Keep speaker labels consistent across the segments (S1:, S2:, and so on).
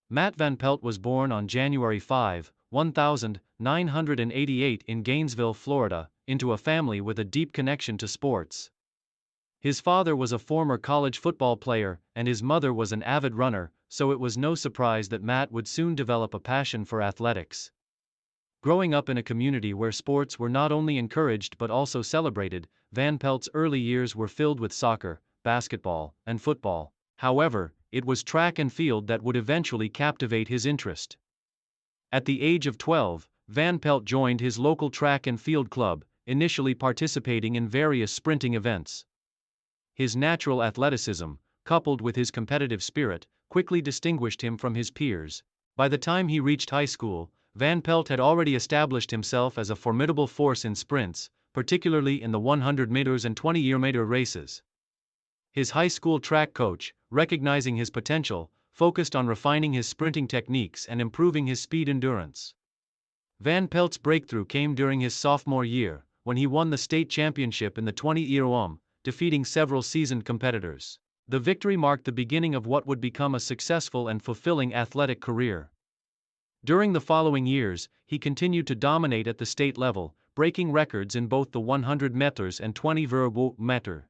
S1: Matt Van Pelt was born on January 5, 1988 in Gainesville, Florida, into a family with a deep connection to sports. His father was a former college football player, and his mother was an avid runner, so it was no surprise that Matt would soon develop a passion for athletics. Growing up in a community where sports were not only encouraged but also celebrated, Van Pelt's early years were filled with soccer, basketball, and football. However, it was track and field that would eventually captivate his interest. At the age of 12, Van Pelt joined his local track and field club, initially participating in various sprinting events. His natural athleticism, coupled with his competitive spirit, quickly distinguished him from his peers. By the time he reached high school, Van Pelt had already established himself as a formidable force in sprints, particularly in the 100 meters and 20-meter races. His high school track coach, recognizing his potential, focused on refining his sprinting techniques and improving his speed endurance. Van Pelt's breakthrough came during his sophomore year, when he won the state championship in the 20-meter, defeating several seasoned competitors. The victory marked the beginning of what would become a successful and fulfilling athletic career. During the following years, he continued to dominate at the state level, breaking records in both the 100 meters and 20-meter.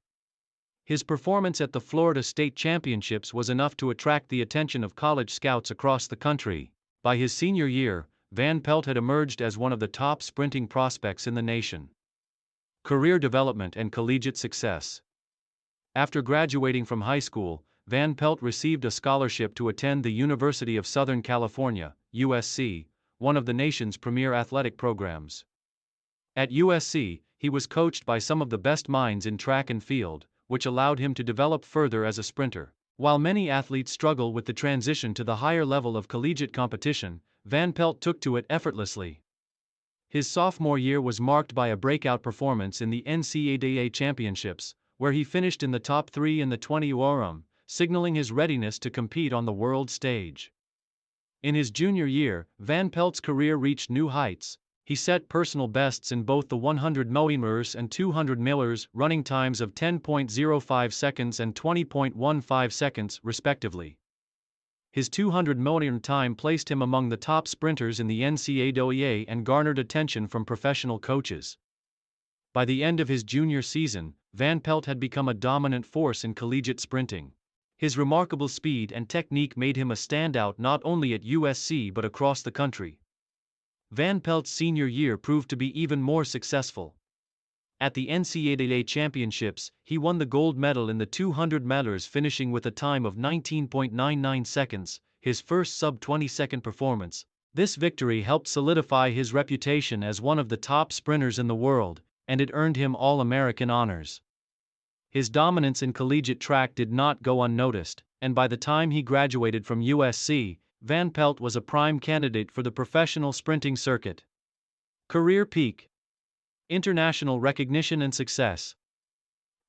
S1: His performance at the Florida State Championships was enough to attract the attention of college scouts across the country. By his senior year, Van Pelt had emerged as one of the top sprinting prospects in the nation. Career development and collegiate success. After graduating from high school, Van Pelt received a scholarship to attend the University of Southern California, USC, one of the nation's premier athletic programs. At USC, he was coached by some of the best minds in track and field, which allowed him to develop further as a sprinter. While many athletes struggle with the transition to the higher level of collegiate competition, Van Pelt took to it effortlessly. His sophomore year was marked by a breakout performance in the NCAA championships, where he finished in the top 3 in the 20-meter, signaling his readiness to compete on the world stage. In his junior year, Van Pelt's career reached new heights. He set personal bests in both the 100 meters and 200 meters, running times of 10.05 seconds and 20.15 seconds, respectively. His 200-meter time placed him among the top sprinters in the NCAA and garnered attention from professional coaches. By the end of his junior season, Van Pelt had become a dominant force in collegiate sprinting. His remarkable speed and technique made him a standout not only at USC but across the country. Van Pelt's senior year proved to be even more successful. At the NCAA championships, he won the gold medal in the 200 meters, finishing with a time of 19.99 seconds, his first sub-20-second performance. This victory helped solidify his reputation as one of the top sprinters in the world, and it earned him All-American honors. His dominance in collegiate track did not go unnoticed, and by the time he graduated from USC, Van Pelt was a prime candidate for the professional sprinting circuit. Career peak. International recognition and success.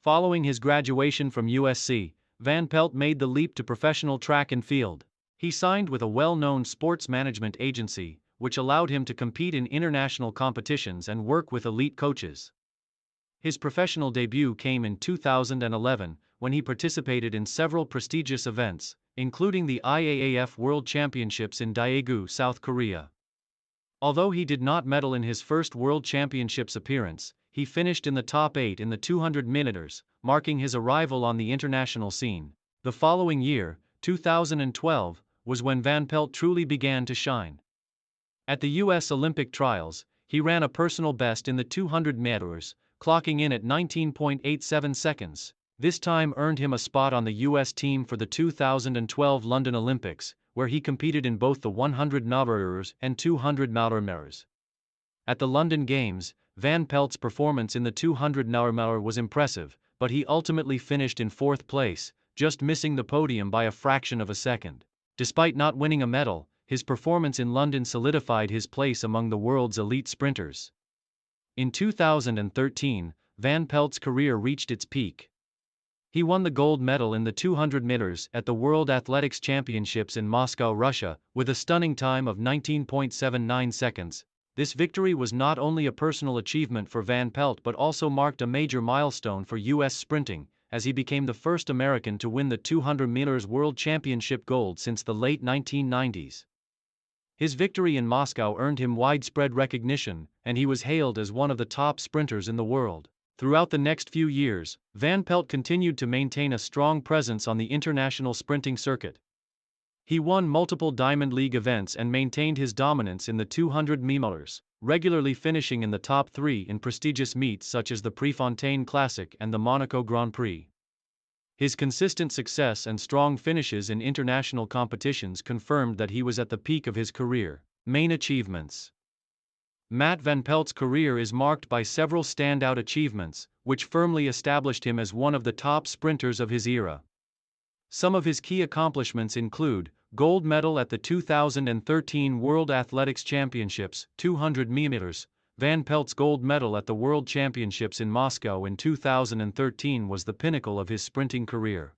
S1: Following his graduation from USC, Van Pelt made the leap to professional track and field. He signed with a well-known sports management agency, which allowed him to compete in international competitions and work with elite coaches. His professional debut came in 2011, when he participated in several prestigious events, including the IAAF World Championships in Daegu, South Korea. Although he did not medal in his first World Championships appearance, he finished in the top 8 in the 200 meters, marking his arrival on the international scene. The following year, 2012, was when Van Pelt truly began to shine. At the U.S. Olympic trials, he ran a personal best in the 200 meters, clocking in at 19.87 seconds. This time earned him a spot on the U.S. team for the 2012 London Olympics, where he competed in both the 100 meters and 200 meters. At the London Games, Van Pelt's performance in the 200 meter was impressive, but he ultimately finished in 4th place, just missing the podium by a fraction of a second. Despite not winning a medal, his performance in London solidified his place among the world's elite sprinters. In 2013, Van Pelt's career reached its peak. He won the gold medal in the 200 meters at the World Athletics Championships in Moscow, Russia, with a stunning time of 19.79 seconds. This victory was not only a personal achievement for Van Pelt but also marked a major milestone for U.S. sprinting, as he became the first American to win the 200 meters World Championship gold since the late 1990s. His victory in Moscow earned him widespread recognition, and he was hailed as one of the top sprinters in the world. Throughout the next few years, Van Pelt continued to maintain a strong presence on the international sprinting circuit. He won multiple Diamond League events and maintained his dominance in the 200 meters, regularly finishing in the top 3 in prestigious meets such as the Prefontaine Classic and the Monaco Grand Prix. His consistent success and strong finishes in international competitions confirmed that he was at the peak of his career. Main achievements. Matt Van Pelt's career is marked by several standout achievements, which firmly established him as one of the top sprinters of his era. Some of his key accomplishments include gold medal at the 2013 World Athletics Championships, 200 meters. Van Pelt's gold medal at the World Championships in Moscow in 2013 was the pinnacle of his sprinting career.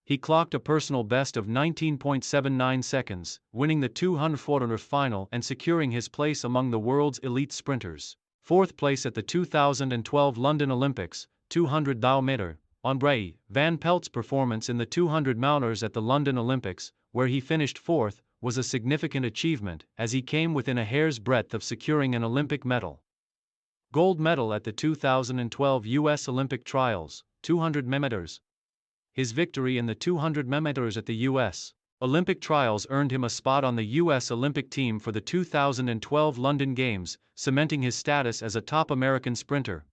S1: He clocked a personal best of 19.79 seconds, winning the 200 final and securing his place among the world's elite sprinters. Fourth place at the 2012 London Olympics, 200 meter. On Van Pelt's performance in the 200 meters at the London Olympics, where he finished fourth, was a significant achievement, as he came within a hair's breadth of securing an Olympic medal. Gold medal at the 2012 U.S. Olympic Trials, 200 meters. His victory in the 200 meters at the U.S. Olympic Trials earned him a spot on the U.S. Olympic team for the 2012 London Games, cementing his status as a top American sprinter.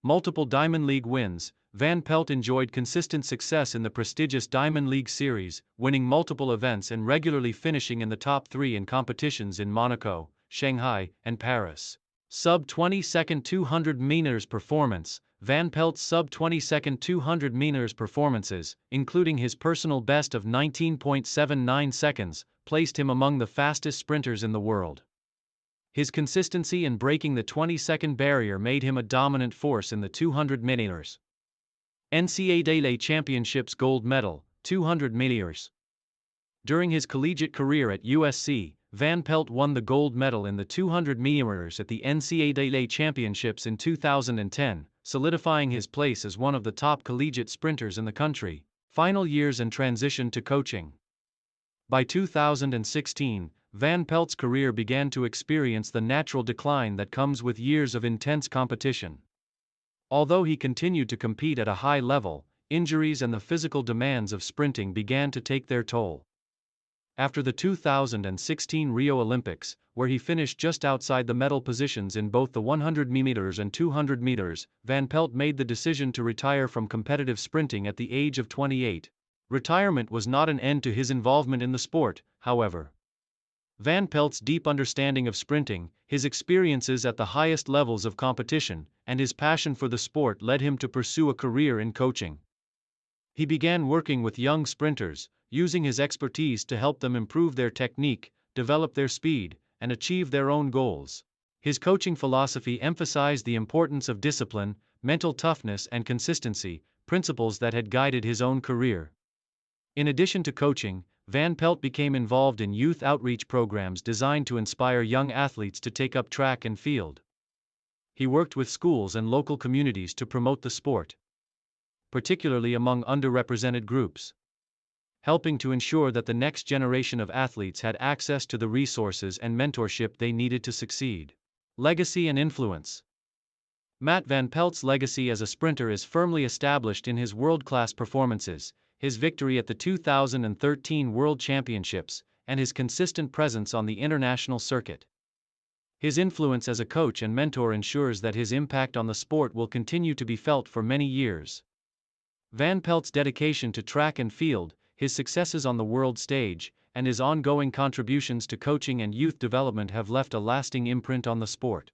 S1: Multiple Diamond League wins. Van Pelt enjoyed consistent success in the prestigious Diamond League Series, winning multiple events and regularly finishing in the top 3 in competitions in Monaco, Shanghai, and Paris. Sub-20-second 200 meters performance. Van Pelt's sub-20-second 200 meters performances, including his personal best of 19.79 seconds, placed him among the fastest sprinters in the world. His consistency in breaking the 20-second barrier made him a dominant force in the 200 meters. NCAA Championships gold medal, 200 meters. During his collegiate career at USC, Van Pelt won the gold medal in the 200 meters at the NCAA Championships in 2010, solidifying his place as one of the top collegiate sprinters in the country. Final years and transition to coaching. By 2016, Van Pelt's career began to experience the natural decline that comes with years of intense competition. Although he continued to compete at a high level, injuries and the physical demands of sprinting began to take their toll. After the 2016 Rio Olympics, where he finished just outside the medal positions in both the 100 meters and 200 meters, Van Pelt made the decision to retire from competitive sprinting at the age of 28. Retirement was not an end to his involvement in the sport, however. Van Pelt's deep understanding of sprinting, his experiences at the highest levels of competition, and his passion for the sport led him to pursue a career in coaching. He began working with young sprinters, using his expertise to help them improve their technique, develop their speed, and achieve their own goals. His coaching philosophy emphasized the importance of discipline, mental toughness, and consistency, principles that had guided his own career. In addition to coaching, Van Pelt became involved in youth outreach programs designed to inspire young athletes to take up track and field. He worked with schools and local communities to promote the sport, particularly among underrepresented groups, helping to ensure that the next generation of athletes had access to the resources and mentorship they needed to succeed. Legacy and influence. Matt Van Pelt's legacy as a sprinter is firmly established in his world-class performances, his victory at the 2013 World Championships, and his consistent presence on the international circuit. His influence as a coach and mentor ensures that his impact on the sport will continue to be felt for many years. Van Pelt's dedication to track and field, his successes on the world stage, and his ongoing contributions to coaching and youth development have left a lasting imprint on the sport.